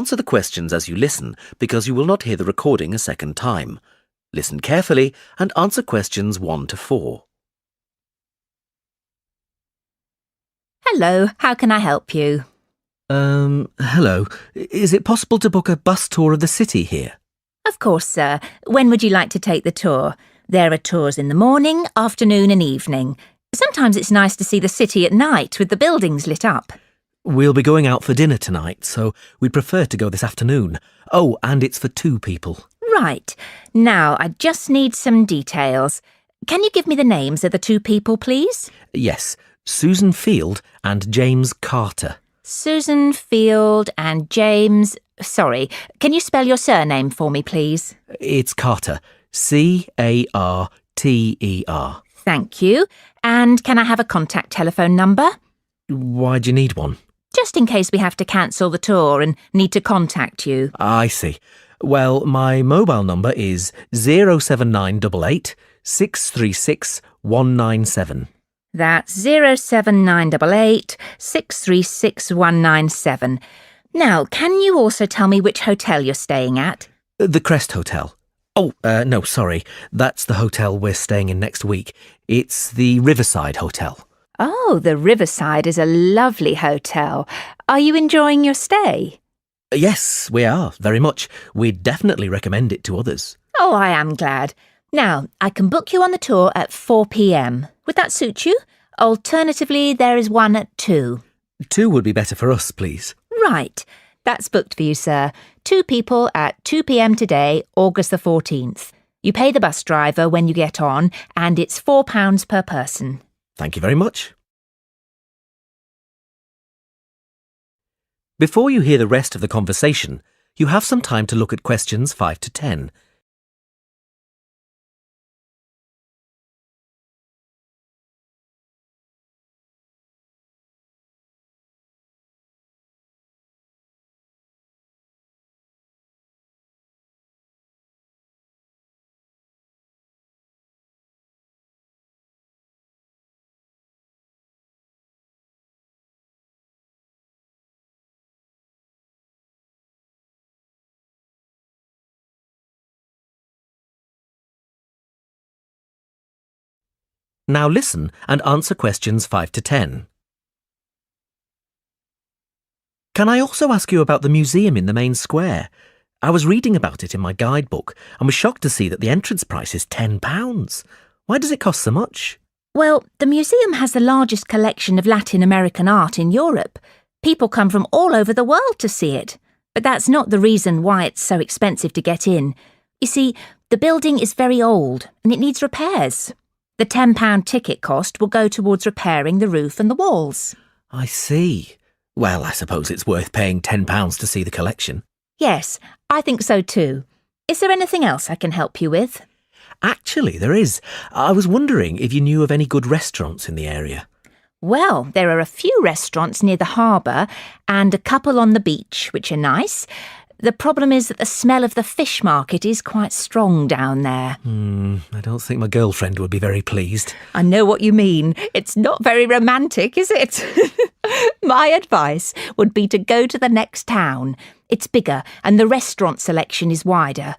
Answer the questions as you listen because you will not hear the recording a second time. Listen carefully and answer questions 1 to 4. Hello, how can I help you? Hello. Is it possible to book a bus tour of the city here? Of course, sir. When would you like to take the tour? There are tours in the morning, afternoon and evening. Sometimes it's nice to see the city at night with the buildings lit up. We'll be going out for dinner tonight, so we'd prefer to go this afternoon. Oh, and it's for 2 people. Right. Now, I just need some details. Can you give me the names of the 2 people, please? Yes, Susan Field and James Carter. Susan Field and James... Sorry, can you spell your surname for me, please? It's Carter. Carter. Thank you. And can I have a contact telephone number? Why do you need one? Just in case we have to cancel the tour and need to contact you. I see. Well, my mobile number is 07988 636 197. That's 07988 636 197. Now, can you also tell me which hotel you're staying at? The Crest Hotel. Oh, no, sorry. That's the hotel we're staying in next week. It's the Riverside Hotel. Oh, the Riverside is a lovely hotel. Are you enjoying your stay? Yes, we are, very much. We'd definitely recommend it to others. Oh, I am glad. Now, I can book you on the tour at 4 p.m. Would that suit you? Alternatively, there is one at 2. 2 would be better for us, please. Right. That's booked for you, sir. 2 people at 2 p.m. today, August the 14th. You pay the bus driver when you get on, and it's £4 per person. Thank you very much. Before you hear the rest of the conversation, you have some time to look at questions 5 to 10. Now listen and answer questions 5 to 10. Can I also ask you about the museum in the main square? I was reading about it in my guidebook and was shocked to see that the entrance price is £10. Why does it cost so much? Well, the museum has the largest collection of Latin American art in Europe. People come from all over the world to see it. But that's not the reason why it's so expensive to get in. You see, the building is very old and it needs repairs. The £10 ticket cost will go towards repairing the roof and the walls. I see. Well, I suppose it's worth paying £10 to see the collection. Yes, I think so too. Is there anything else I can help you with? Actually, there is. I was wondering if you knew of any good restaurants in the area. Well, there are a few restaurants near the harbour and a couple on the beach, which are nice. The problem is that the smell of the fish market is quite strong down there. I don't think my girlfriend would be very pleased. I know what you mean. It's not very romantic, is it? My advice would be to go to the next town. It's bigger and the restaurant selection is wider.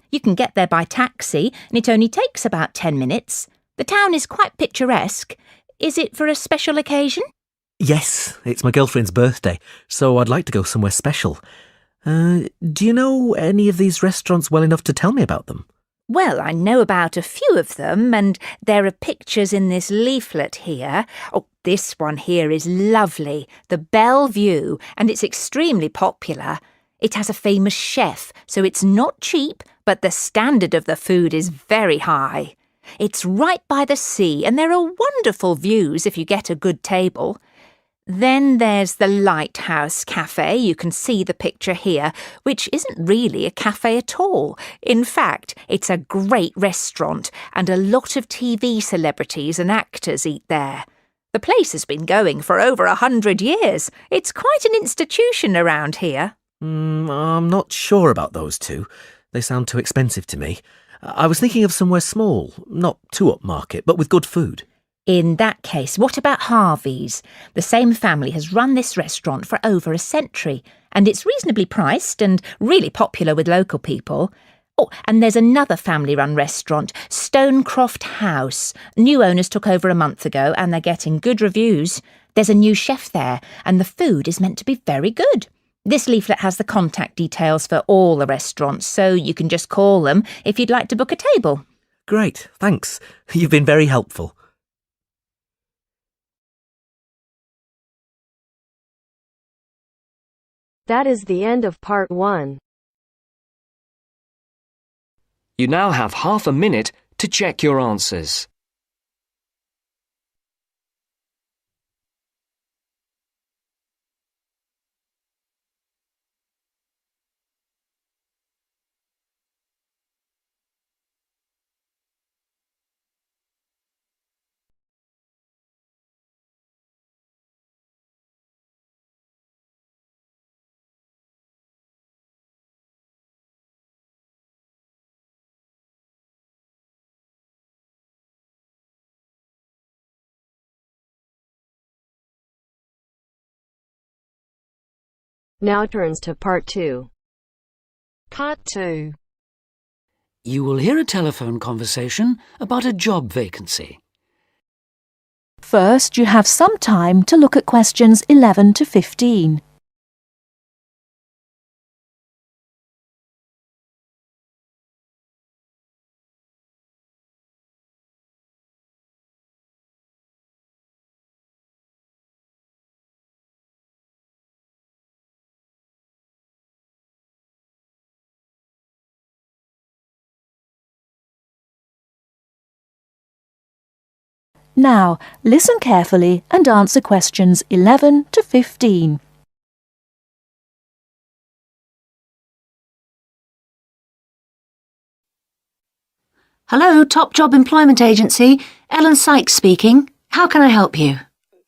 You can get there by taxi and it only takes about 10 minutes. The town is quite picturesque. Is it for a special occasion? Yes, it's my girlfriend's birthday, so I'd like to go somewhere special. Do you know any of these restaurants well enough to tell me about them? Well, I know about a few of them, and there are pictures in this leaflet here. Oh, this one here is lovely, the Bellevue, and it's extremely popular. It has a famous chef, so it's not cheap, but the standard of the food is very high. It's right by the sea, and there are wonderful views if you get a good table. Then there's the Lighthouse Cafe, you can see the picture here, which isn't really a cafe at all. In fact, it's a great restaurant, and a lot of TV celebrities and actors eat there. The place has been going for over 100 years. It's quite an institution around here. I'm not sure about those 2. They sound too expensive to me. I was thinking of somewhere small, not too upmarket, but with good food. In that case, what about Harvey's? The same family has run this restaurant for over a century, and it's reasonably priced and really popular with local people. Oh, and there's another family-run restaurant, Stonecroft House. New owners took over a month ago and they're getting good reviews. There's a new chef there and the food is meant to be very good. This leaflet has the contact details for all the restaurants, so you can just call them if you'd like to book a table. Great, thanks. You've been very helpful. That is the end of part 1. You now have half a minute to check your answers. Now turns to part 2. Part 2. You will hear a telephone conversation about a job vacancy. First, you have some time to look at questions 11 to 15. Now, listen carefully and answer questions 11 to 15. Hello, Top Job Employment Agency. Ellen Sykes speaking. How can I help you?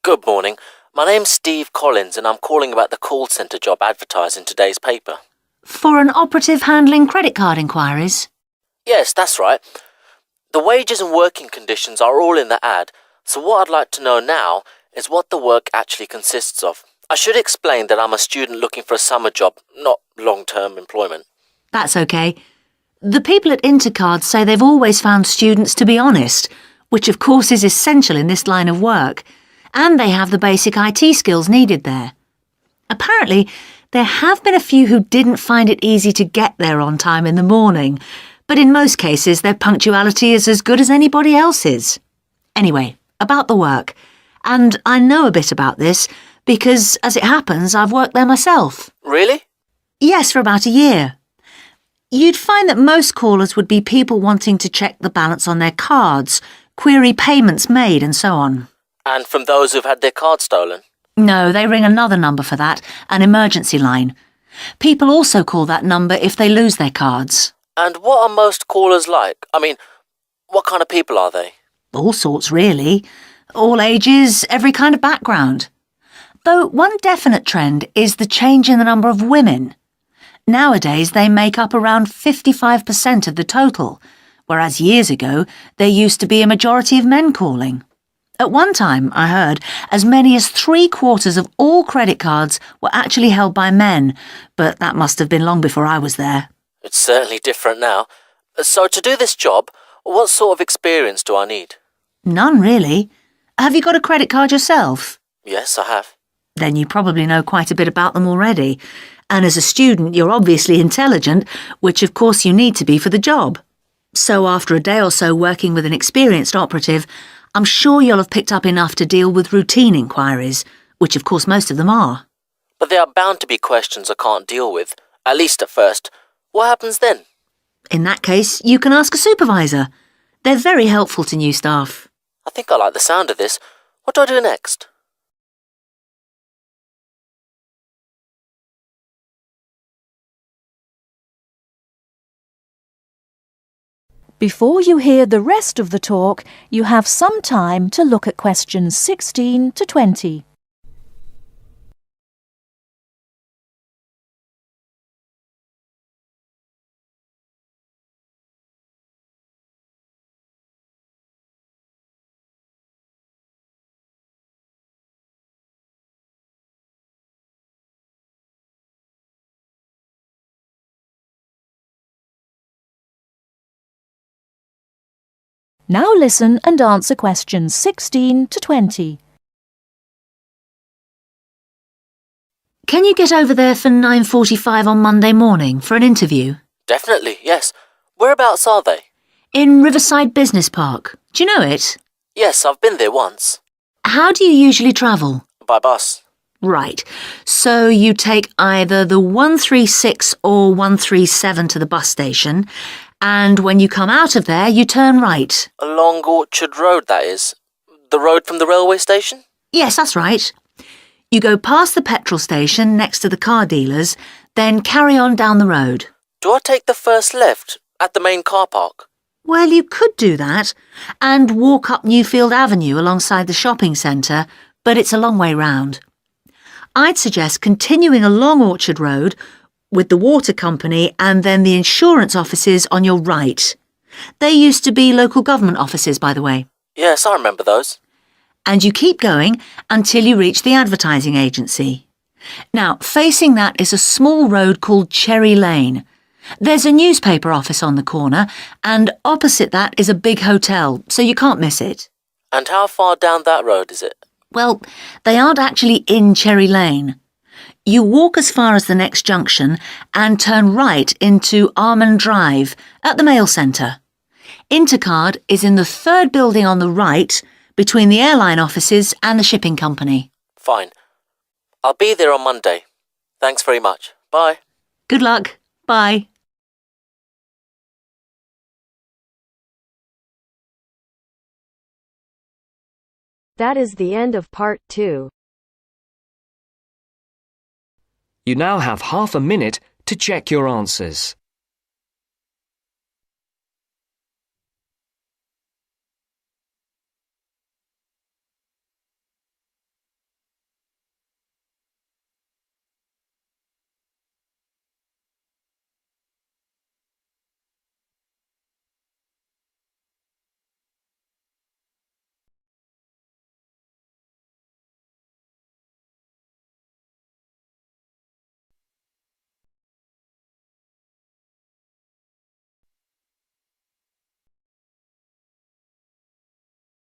Good morning. My name's Steve Collins and I'm calling about the call centre job advertised in today's paper. For an operative handling credit card inquiries? Yes, that's right. The wages and working conditions are all in the ad, so what I'd like to know now is what the work actually consists of. I should explain that I'm a student looking for a summer job, not long-term employment. That's okay. The people at Intercard say they've always found students to be honest, which of course is essential in this line of work, and they have the basic IT skills needed there. Apparently, there have been a few who didn't find it easy to get there on time in the morning, but in most cases their punctuality is as good as anybody else's. Anyway, about the work. And I know a bit about this because, as it happens, I've worked there myself. Really? Yes, for about a year. You'd find that most callers would be people wanting to check the balance on their cards, query payments made and so on. And from those who've had their card stolen? No, they ring another number for that, an emergency line. People also call that number if they lose their cards. And what are most callers like? I mean, what kind of people are they? All sorts, really. All ages, every kind of background. Though one definite trend is the change in the number of women. Nowadays, they make up around 55% of the total, whereas years ago, there used to be a majority of men calling. At one time, I heard, as many as 3/4 of all credit cards were actually held by men, but that must have been long before I was there. It's certainly different now. So to do this job, what sort of experience do I need? None, really. Have you got a credit card yourself? Yes, I have. Then you probably know quite a bit about them already. And as a student, you're obviously intelligent, which of course you need to be for the job. So after a day or so working with an experienced operative, I'm sure you'll have picked up enough to deal with routine inquiries, which of course most of them are. But there are bound to be questions I can't deal with, at least at first. What happens then? In that case, you can ask a supervisor. They're very helpful to new staff. I think I like the sound of this. What do I do next? Before you hear the rest of the talk, you have some time to look at questions 16 to 20. Now listen and answer questions 16 to 20. Can you get over there for 9:45 on Monday morning for an interview? Definitely, yes. Whereabouts are they? In Riverside Business Park. Do you know it? Yes, I've been there once. How do you usually travel? By bus. Right. So you take either the 136 or 137 to the bus station, and when you come out of there, you turn right. Along Orchard Road, that is. The road from the railway station? Yes, that's right. You go past the petrol station next to the car dealers, then carry on down the road. Do I take the first left at the main car park? Well, you could do that and walk up Newfield Avenue alongside the shopping centre, but it's a long way round. I'd suggest continuing along Orchard Road with the water company and then the insurance offices on your right. They used to be local government offices, by the way. Yes, I remember those. And you keep going until you reach the advertising agency. Now, facing that is a small road called Cherry Lane. There's a newspaper office on the corner, and opposite that is a big hotel, so you can't miss it. And how far down that road is it? Well, they aren't actually in Cherry Lane. You walk as far as the next junction and turn right into Armand Drive at the mail centre. Intercard is in the third building on the right, between the airline offices and the shipping company. Fine. I'll be there on Monday. Thanks very much. Bye. Good luck. Bye. That is the end of part 2. You now have half a minute to check your answers.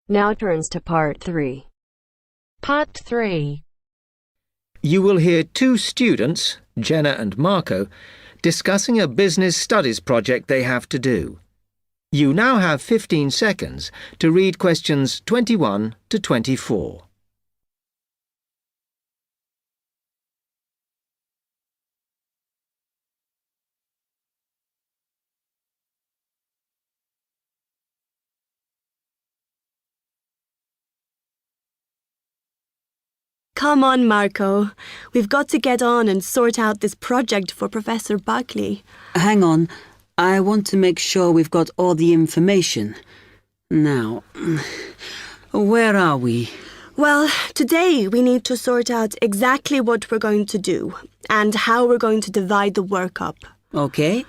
Now turns to part 3. Part 3. You will hear two students, Jenna and Marco, discussing a business studies project they have to do. You now have 15 seconds to read questions 21 to 24. Come on, Marco. We've got to get on and sort out this project for Professor Buckley. Hang on. I want to make sure we've got all the information. Now, where are we? Well, today we need to sort out exactly what we're going to do and how we're going to divide the work up. Okay.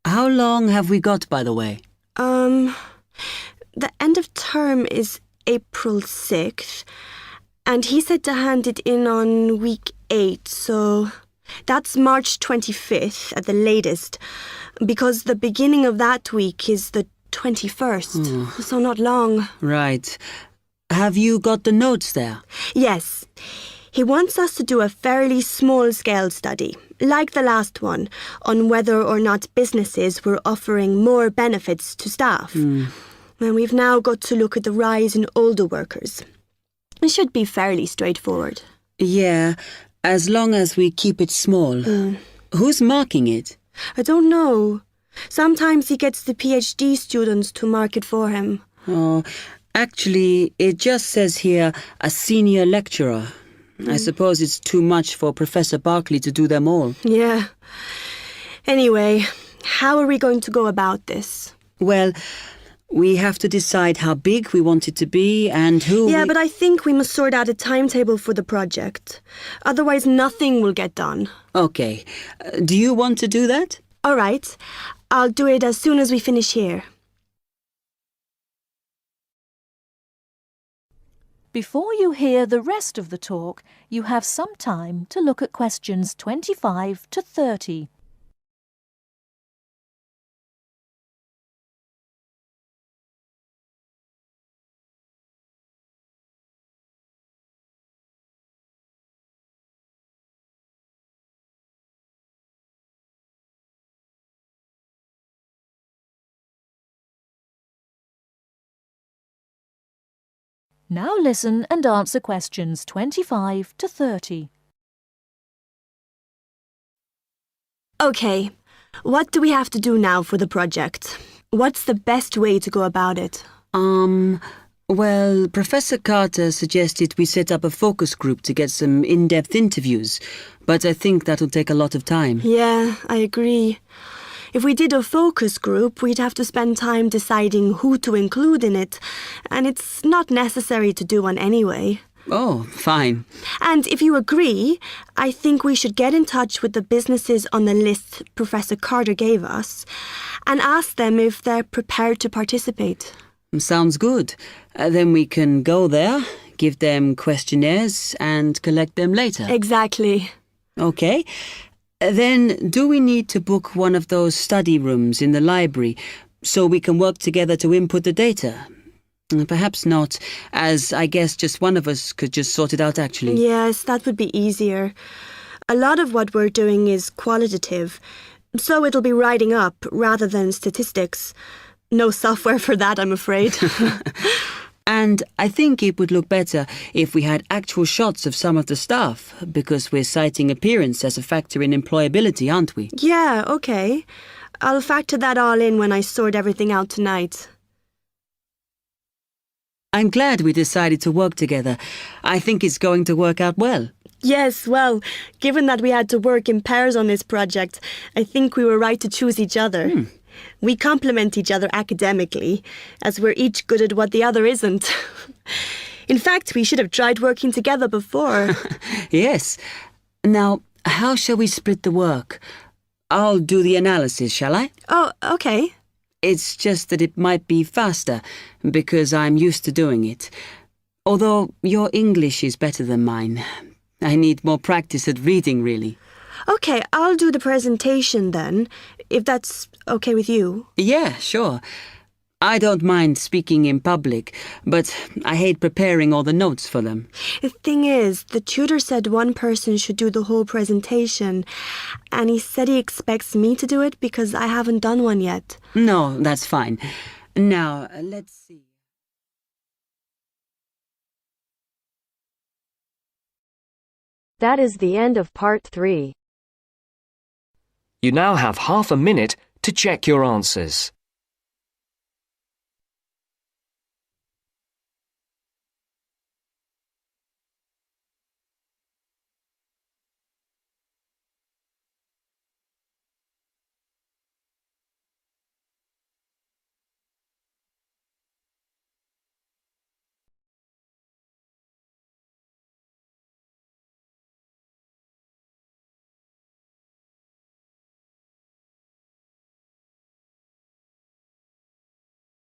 How long have we got, by the way? The end of term is April 6th. And he said to hand it in on week 8, so that's March 25th at the latest, because the beginning of that week is the 21st, so not long. Right. Have you got the notes there? Yes. He wants us to do a fairly small-scale study, like the last one, on whether or not businesses were offering more benefits to staff. And we've now got to look at the rise in older workers. It should be fairly straightforward. Yeah, as long as we keep it small. Who's marking it? I don't know. Sometimes he gets the PhD students to mark it for him. Oh, actually, it just says here, a senior lecturer. I suppose it's too much for Professor Barclay to do them all. Yeah. Anyway, how are we going to go about this? Well, we have to decide how big we want it to be and who. Yeah, but I think we must sort out a timetable for the project. Otherwise, nothing will get done. Okay. Do you want to do that? All right. I'll do it as soon as we finish here. Before you hear the rest of the talk, you have some time to look at questions 25 to 30. Now listen and answer questions 25 to 30. Okay, what do we have to do now for the project? What's the best way to go about it? Well, Professor Carter suggested we set up a focus group to get some in-depth interviews, but I think that'll take a lot of time. Yeah, I agree. If we did a focus group, we'd have to spend time deciding who to include in it, and it's not necessary to do one anyway. Oh, fine. And if you agree, I think we should get in touch with the businesses on the list Professor Carter gave us and ask them if they're prepared to participate. Sounds good. Then we can go there, give them questionnaires, and collect them later. Exactly. Okay. Then do we need to book one of those study rooms in the library so we can work together to input the data? Perhaps not, as I guess just one of us could just sort it out actually. Yes, that would be easier. A lot of what we're doing is qualitative, so it'll be writing up rather than statistics. No software for that, I'm afraid. And I think it would look better if we had actual shots of some of the staff, because we're citing appearance as a factor in employability, aren't we? Yeah, okay. I'll factor that all in when I sort everything out tonight. I'm glad we decided to work together. I think it's going to work out well. Yes, well, given that we had to work in pairs on this project, I think we were right to choose each other. We complement each other academically, as we're each good at what the other isn't. In fact, we should have tried working together before. Yes. Now, how shall we split the work? I'll do the analysis, shall I? Oh, okay. It's just that it might be faster, because I'm used to doing it. Although your English is better than mine. I need more practice at reading, really. Okay, I'll do the presentation then, if that's okay with you. Yeah, sure. I don't mind speaking in public, but I hate preparing all the notes for them. The thing is, the tutor said one person should do the whole presentation, and he said he expects me to do it because I haven't done one yet. No, that's fine. Now, let's see. That is the end of part 3. You now have half a minute to check your answers.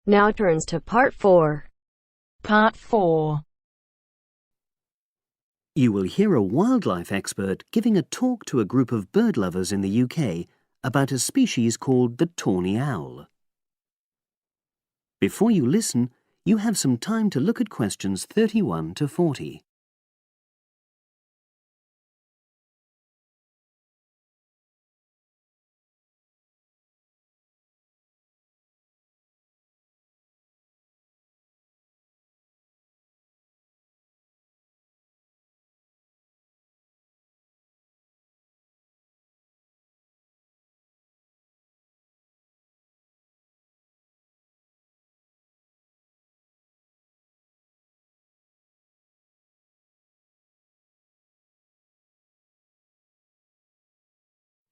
Now turns to part 4. Part 4. You will hear a wildlife expert giving a talk to a group of bird lovers in the UK about a species called the tawny owl. Before you listen, you have some time to look at questions 31 to 40.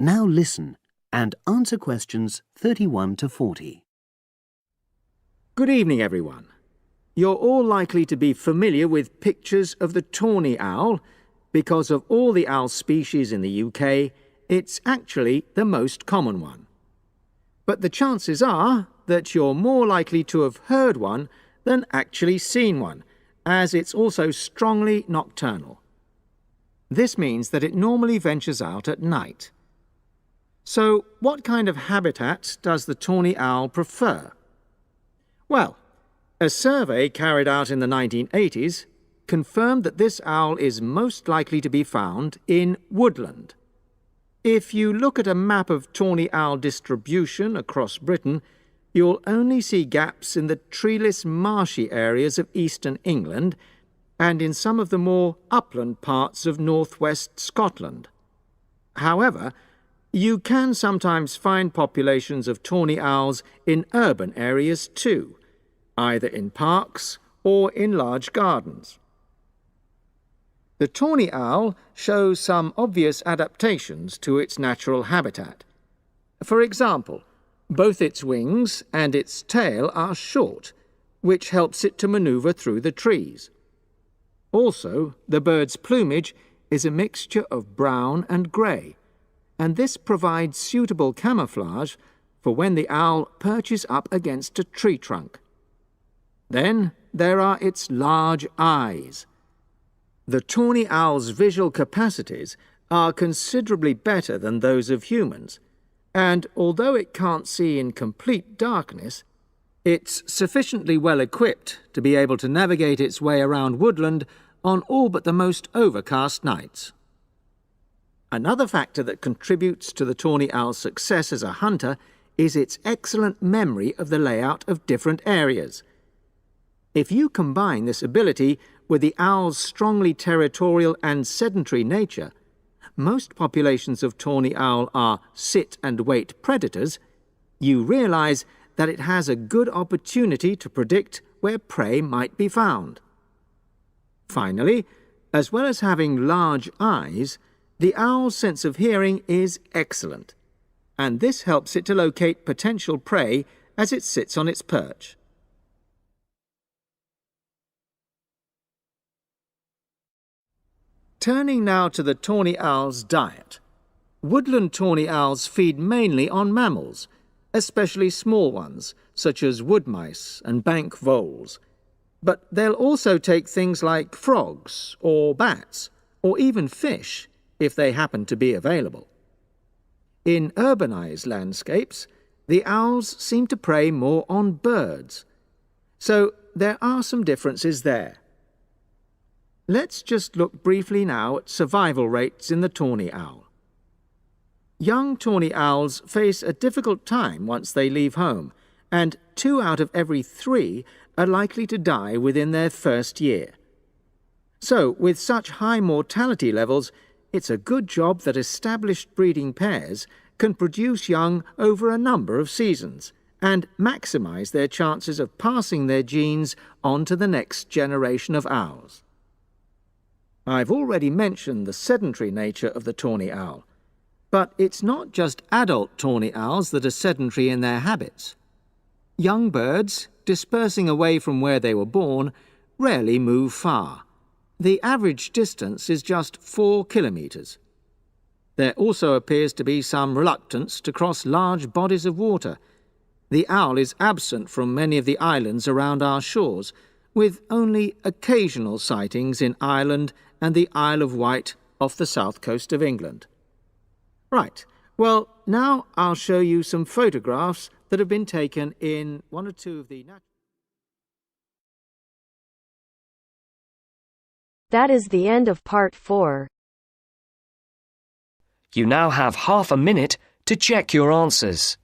Now listen and answer questions 31 to 40. Good evening, everyone. You're all likely to be familiar with pictures of the tawny owl. Because of all the owl species in the UK, it's actually the most common one. But the chances are that you're more likely to have heard one than actually seen one, as it's also strongly nocturnal. This means that it normally ventures out at night. So, what kind of habitat does the tawny owl prefer? Well, a survey carried out in the 1980s confirmed that this owl is most likely to be found in woodland. If you look at a map of tawny owl distribution across Britain, you'll only see gaps in the treeless marshy areas of eastern England and in some of the more upland parts of northwest Scotland. However, you can sometimes find populations of tawny owls in urban areas too, either in parks or in large gardens. The tawny owl shows some obvious adaptations to its natural habitat. For example, both its wings and its tail are short, which helps it to maneuver through the trees. Also, the bird's plumage is a mixture of brown and grey, and this provides suitable camouflage for when the owl perches up against a tree trunk. Then there are its large eyes. The tawny owl's visual capacities are considerably better than those of humans, and although it can't see in complete darkness, it's sufficiently well equipped to be able to navigate its way around woodland on all but the most overcast nights. Another factor that contributes to the tawny owl's success as a hunter is its excellent memory of the layout of different areas. If you combine this ability with the owl's strongly territorial and sedentary nature, most populations of tawny owl are sit-and-wait predators, you realise that it has a good opportunity to predict where prey might be found. Finally, as well as having large eyes, the owl's sense of hearing is excellent, and this helps it to locate potential prey as it sits on its perch. Turning now to the tawny owl's diet. Woodland tawny owls feed mainly on mammals, especially small ones, such as wood mice and bank voles. But they'll also take things like frogs or bats, or even fish, if they happen to be available. In urbanized landscapes, the owls seem to prey more on birds. So there are some differences there. Let's just look briefly now at survival rates in the tawny owl. Young tawny owls face a difficult time once they leave home, and 2 out of every 3 are likely to die within their first year. So, with such high mortality levels, it's a good job that established breeding pairs can produce young over a number of seasons and maximize their chances of passing their genes on to the next generation of owls. I've already mentioned the sedentary nature of the tawny owl, but it's not just adult tawny owls that are sedentary in their habits. Young birds, dispersing away from where they were born, rarely move far. The average distance is just 4 kilometres. There also appears to be some reluctance to cross large bodies of water. The owl is absent from many of the islands around our shores, with only occasional sightings in Ireland and the Isle of Wight off the south coast of England. Right, well, now I'll show you some photographs that have been taken in 1 or 2 of the... That is the end of part 4. You now have half a minute to check your answers.